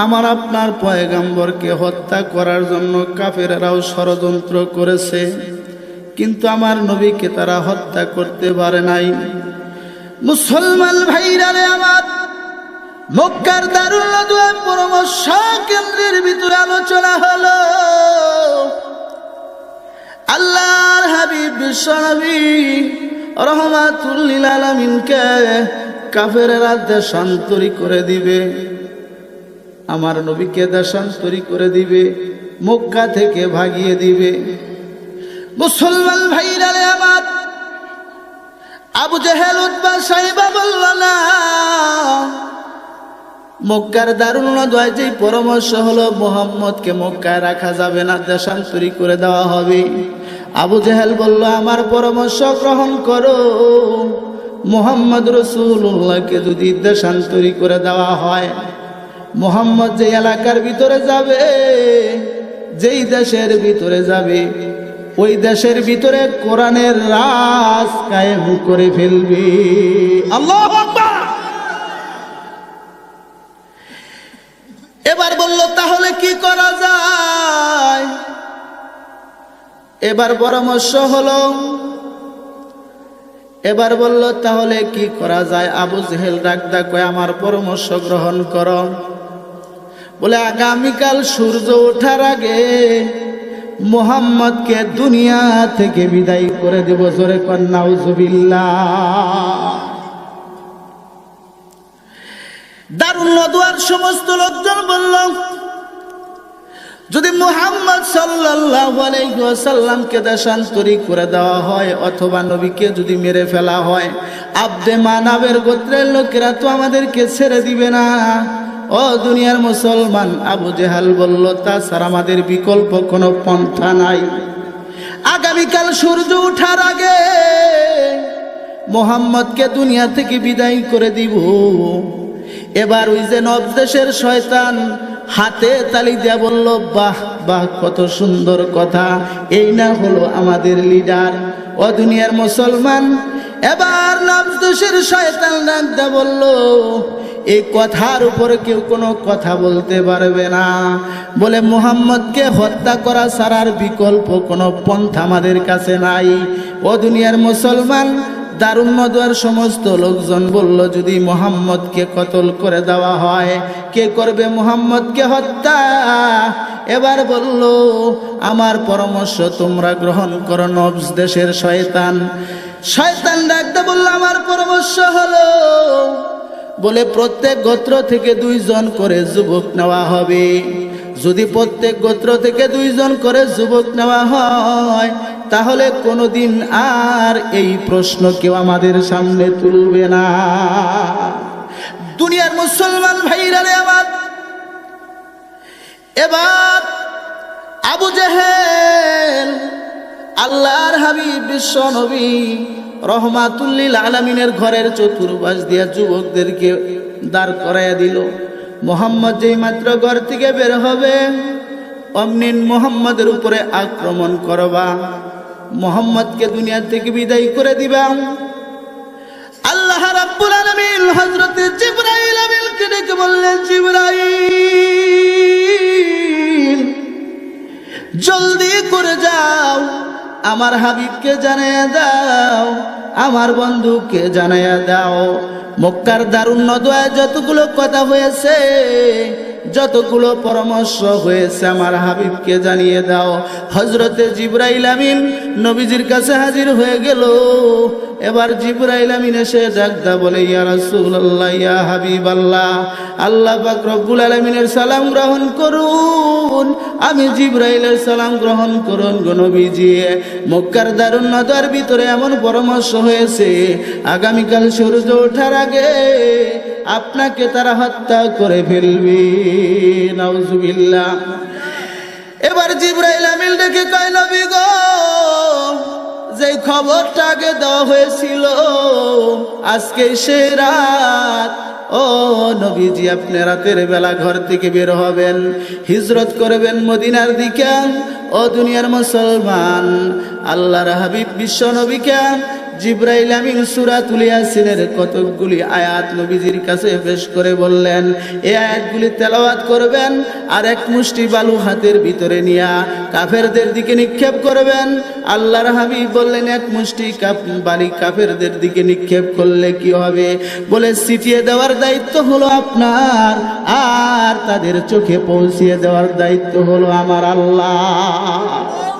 আমার আপনার পয়গম্বরকে হত্যা করার জন্য কাফেররাও ষড়যন্ত্র করেছে, কিন্তু আমার নবীকে তারা হত্যা করতে পারে নাই। মুসলমান ভাইরা রে আমার, মক্কার দারুল নদওয়া পরামর্শ কেন্দ্রের ভিতরে আলোচনা হলো আল্লাহর হাবিব বিশ্বনবী রহমাতুল লিল আলামিনকে কাফেররা দেশান্তরী করে দিবে, আমার নবীকে দেশান্তরী করে দিবে, মক্কা থেকে ভাগিয়ে দিবে। মুসলমান ভাইরা রে আমার, আবু জেহেল উতবা সাইবা বলল না, মক্কার দারুল নদওয়ায় যে পরামর্শ হলো মুহাম্মদকে মক্কায় রাখা যাবে না, দেশান্তরী করে দেওয়া হবে। আবু জেহেল বলল, আমার পরামর্শ গ্রহণ করো, মুহাম্মদ রাসূলুল্লাহকে যদি দেশান্তরী করে দেওয়া হয়, মুহাম্মদ যে এলাকার ভিতরে যাবে, যেই দেশের ভিতরে যাবে, ওই দেশের ভিতরে কোরআনের রাজ কায়েম করে ফেলবে। আল্লাহু আকবার। এবার বলল, তাহলে কি করা যায়? এবার পরামর্শ হলো, এবার বলল তাহলে কি করা যায়? আবু জেহেল ডাকদা কয়, আমার পরামর্শ গ্রহণ করো। বলে, আগামীকাল সূর্য ওঠার আগে মুহাম্মদকে দুনিয়া থেকে বিদায় করে দেব। জোরে কর নাউজুবিল্লাহ। দারুল নদওয়ার সমস্ত লোকজন বলল, যদি মুহাম্মদ সাল্লাল্লাহু আলাইহি ওয়াসাল্লামকে দেশান্তরী করে দেওয়া হয় অথবা নবীকে যদি মেরে ফেলা হয়, আব্দে মানাবের গোত্রের লোকেরা তো আমাদেরকে ছেড়ে দিবে না। ও দুনিয়ার মুসলমান, আবু জেহেল বলল, তাছাড়া আমাদের বিকল্প কোনো পন্থা নাই। আগামীকাল সূর্য ওঠার আগে মুহাম্মদকে দুনিয়া থেকে বিদায় করে দিব। এবার ওই যে নব দেশের শয়তান হাতে তালি দিয়া বলল, বাহ বাহ, কত সুন্দর কথা, এই না হলো আমাদের লিডার। ও দুনিয়ার মুসলমান, এবার নব দেশের শয়তান ডাকতে বলল, এই কথার উপরে কেউ কোনো কথা বলতে পারবে না। বলে, মুহাম্মদকে হত্যা করা ছাড়ার বিকল্প কোনো পন্থা আমাদের কাছে নাই। ও দুনিয়ার মুসলমান, দারুল নদওয়ার সমস্ত লোকজন বলল, যদি মুহাম্মদকে কতল করে দেওয়া হয়, কে করবে মুহাম্মদকে হত্যা? এবার বলল, আমার পরামর্শ তোমরা গ্রহণ করো। নবজ দেশের শয়তান ডাকতে বলল, আমার পরামর্শ হলো, বলে প্রত্যেক গোত্র থেকে 2 জন করে যুবক নেওয়া হবে। যদি প্রত্যেক গোত্র থেকে 2 জন করে যুবক নেওয়া হয়, তাহলে কোনোদিন আর এই প্রশ্ন কেউ আমাদের সামনে তুলবে না। দুনিয়ার মুসলমান ভাইরা রে আমার, এবার আবু জেহেল আল্লাহর হাবিব বিশ্ব নবী রহমাতুল লিল আলামিনের ঘরের চতুর্পাশ দিয়া যুবকদেরকে দাঁড় করাইয়া দিল। মুহাম্মদ যেই মাত্র ঘর থেকে বের হবে, অমনি মুহাম্মদের উপরে আক্রমণ করবা, মুহাম্মদকে দুনিয়া থেকে বিদায় করে দিবা। আল্লাহ রাব্বুল আলামিন হযরত জিবরাইল আমিনকে ডেকে বললেন, জিবরাইল জলদি করে যাও, আমার হাবিবকে জানাইয়া দাও, আমার বন্ধুকে জানাইয়া দাও, মক্কার দারুল নদওয়ায় যতগুলো কথা হয়েছে, যতগুলো পরামর্শ হয়েছে, আমার হাবিবকে জানিয়ে দাও। হযরতে জিবরাইল আমিন নবীজির কাছে হাজির হয়ে গেল। এবার জিবরাইল আমিন এসে ডাকদা বলে, ইয়া রাসূলুল্লাহ, ইয়া হাবিবাল্লাহ, আল্লাহ পাক রব্বুল আলামিনের সালাম গ্রহণ করুন। আমি জিবরাইলের সালাম গ্রহণ করুন গো নবীজি। মক্কার দারুল নদওয়ার ভিতরে এমন পরামর্শ হয়েছে, আগামীকাল সূর্য ওঠার আগে আপনাকে তারা হত্যা করে ফেলবে। নাউজুবিল্লাহ। এবার জিবরাইল আমিন ডেকে কয়, নবী গো, যে খবরটা আগে দেওয়া হয়েছিল, আজকে সে রাত। ও নবীজি, আপনি রাতের বেলা ঘর থেকে বের হবেন, হিজরত করবেন মদিনার দিকে। ও দুনিয়ার মুসলমান, আল্লাহর হাবিব বিশ্ব নবীকে জিবরাইল আমিন সূরাতুল ইয়াসিনের কতকগুলি আয়াত নবীজির কাছে পেশ করে বললেন, এই আয়াতগুলি তেলাওয়াত করবেন আর এক মুষ্টি বালু হাতের ভিতরে নিয়া কাফেরদের দিকে নিক্ষেপ করবেন। আল্লাহর হাবিব বললেন, এক মুষ্টি বালি কাফেরদের দিকে নিক্ষেপ করলে কি হবে? বলে ছিটিয়ে দেওয়ার দায়িত্ব হলো আপনার, আর তাদের চোখে পৌঁছিয়ে দেওয়ার দায়িত্ব হলো আমার আল্লাহ।